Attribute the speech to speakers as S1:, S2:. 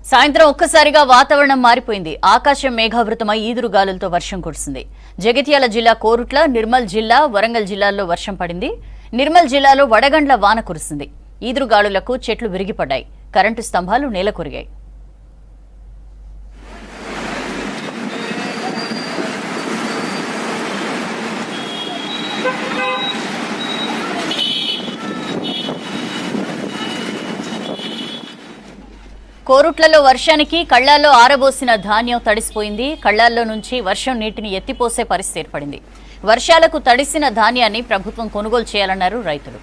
S1: సాయంత్రం ఒక్కసారిగా వాతావరణం మారిపోయింది. ఆకాశం మేఘావృతమై ఈదురుగాలులతో వర్షం కురిసింది. జగిత్యాల జిల్లా కోరుట్ల, నిర్మల్ జిల్లా, వరంగల్ జిల్లాల్లో వర్షం పడింది. నిర్మల్ జిల్లాలో వడగండ్ల వాన కురిసింది. ఈదురుగాలులకు చెట్లు విరిగిపడ్డాయి. కరెంటు స్తంభాలు నేలకొరిగాయి. కోరుట్లలో వర్షానికి కళ్లాల్లో ఆరబోసిన ధాన్యం తడిసిపోయింది. కళ్లాల్లో నుంచి వర్షం నీటిని ఎత్తిపోసే పరిస్థితి ఏర్పడింది. వర్షాలకు తడిసిన ధాన్యాన్ని ప్రభుత్వం కొనుగోలు చేయాలన్నారు రైతులు.